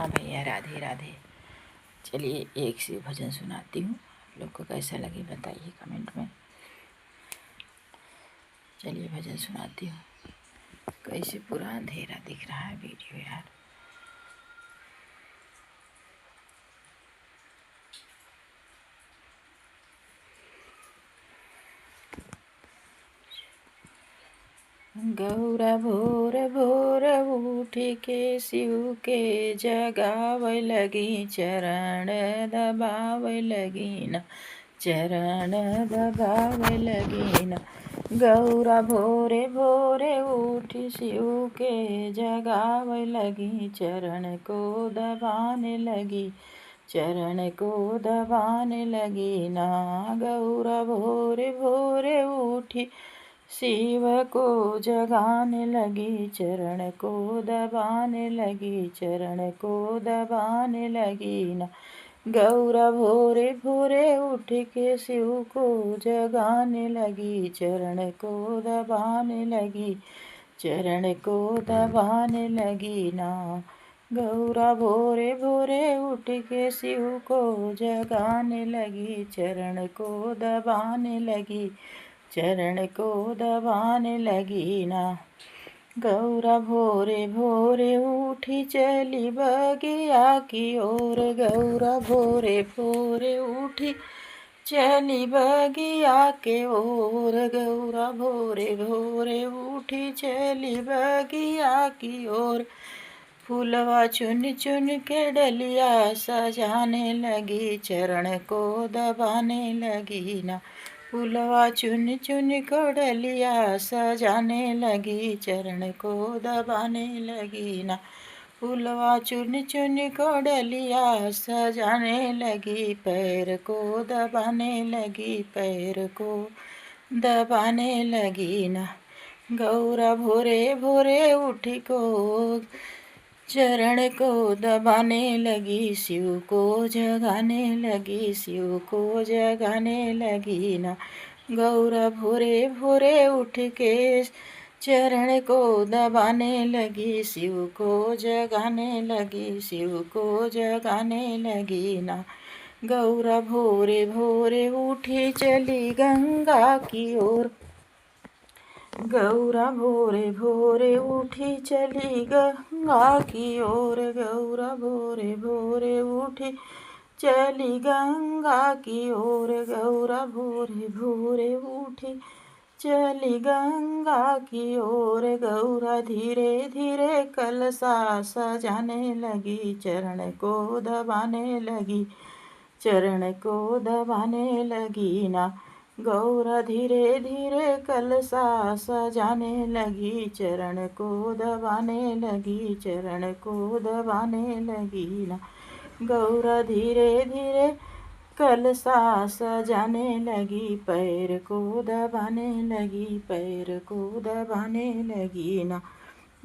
हाँ भैया, राधे राधे। चलिए एक शिव भजन सुनाती हूँ, आप लोग को कैसा लगे बताइए कमेंट में। चलिए भजन सुनाती हूँ। कैसे पूरा अंधेरा दिख रहा है वीडियो यार। गौरा भोर भोर उठी के शिव के जगावे लगी, चरण दबावे लगी न, चरण दबावे लगी न। गौरा भोरे भोरे उठी शिव के जगावे लगी, चरण को दबाने लगी, चरण को दबाने लगी ना। गौरा भोरे भोरे उठी शिव को जगाने लगी, चरण को दबाने लगी, चरण को दबाने लगी ना। गौरा भोरे भोरे उठ के शिव को जगाने लगी, चरण को दबाने लगी, चरण को दबाने लगी ना। गौरा भोरे भोरे उठ के शिव को जगाने लगी, चरण को दबाने लगी, चरण को दबाने लगी ना। गौरा भोरे भोरे उठी चली बगिया की ओर, गौरा भोरे भोरे उठी चली बगिया के ओर, गौरा भोरे भोरे उठी चली बगिया की ओर। फूलवा चुन चुन के डलिया सजाने लगी, चरण को दबाने लगी ना। फूलवा चुन चुन को डलिया सजाने लगी, चरण को दबाने लगी ना। फूलवा चुन चुन को डलिया सजाने लगी, पैर को दबाने लगी, पैर को दबाने लगी ना। गौरा भोरे भोरे उठी को चरण को दबाने लगी, शिव को जगाने लगी, शिव को जगाने लगी ना। गौरा भोरे भोरे उठ के चरण को दबाने लगी, शिव को जगाने लगी, शिव को जगाने लगी ना। गौरा भोरे भोरे उठी चली गंगा की ओर, गौरा भोरे भोरे उठी चली गंगा की ओर, गौरा भोरे भोरे उठी चली गंगा की ओर, गौरा भोरे भोरे उठी चली गंगा की ओर। गौरा धीरे धीरे कलशा सजाने लगी, चरण को दबाने लगी, चरण को दबाने लगी ना। गौरा धीरे धीरे कलशा सजाने लगी, चरण को दबाने लगी, चरण को दबाने लगी ना। गौरा धीरे धीरे कलशा सजाने लगी, पैर को दबाने लगी, पैर को दबाने लगी ना।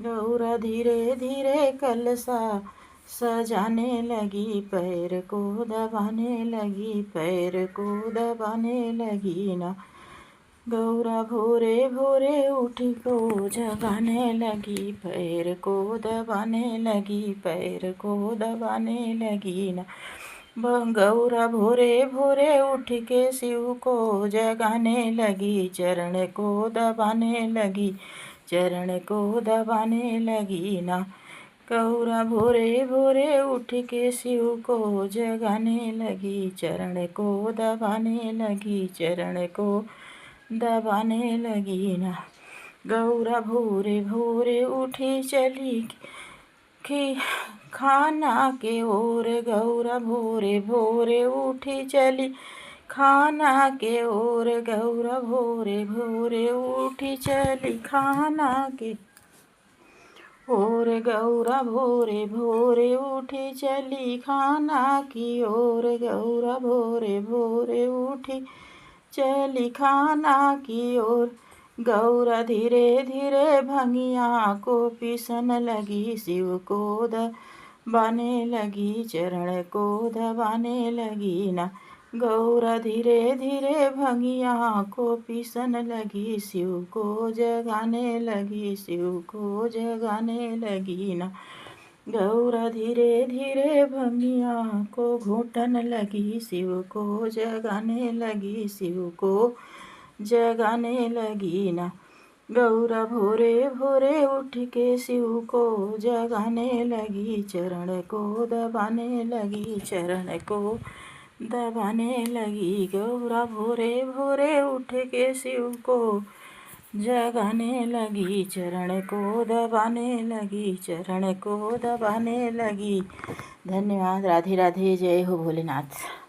गौरा धीरे धीरे कलशा सजाने लगी, पैर को दबाने लगी, पैर को दबाने लगी ना। गौरा भोरे भोरे उठ को जगाने लगी, पैर को दबाने लगी, पैर को दबाने लगी ना। गौरा भोरे भोरे उठ के शिव को जगाने लगी, चरण को दबाने लगी, चरण को दबाने लगी ना। गौरा भोरे भोरे उठ के शिव को जगाने लगी, चरण को दबाने लगी, चरण को दबाने लगी ना। गौरा भोरे भोरे उठी चली कि खाना के ओर, गौरा भोरे भोरे उठी चली खाना के ओर, गौरा भोरे भोरे उठी चली खाना के ओर, गौरा भोरे भोरे उठी चली खाना की ओर, गौरा भोरे भोरे उठी चली खाना की ओर। गौरा धीरे धीरे भंगिया को पीसन लगी, शिव को दबाने लगी, चरण को दबाने लगी ना। गौरा धीरे धीरे भंगिया को पीसन लगी, शिव को जगाने लगी, शिव को जगाने लगी ना। गौरा धीरे धीरे भंगिया को घुटन लगी, शिव को जगाने लगी, शिव को जगाने लगी ना। गौरा भोरे भोरे उठ के शिव को जगाने लगी, चरण को दबाने लगी, चरण को दबाने लगी। गौरा भोरे भोरे उठ के शिव को जगाने लगी, चरण को दबाने लगी, चरण को दबाने लगी। धन्यवाद। राधे राधे। जय हो भोलेनाथ।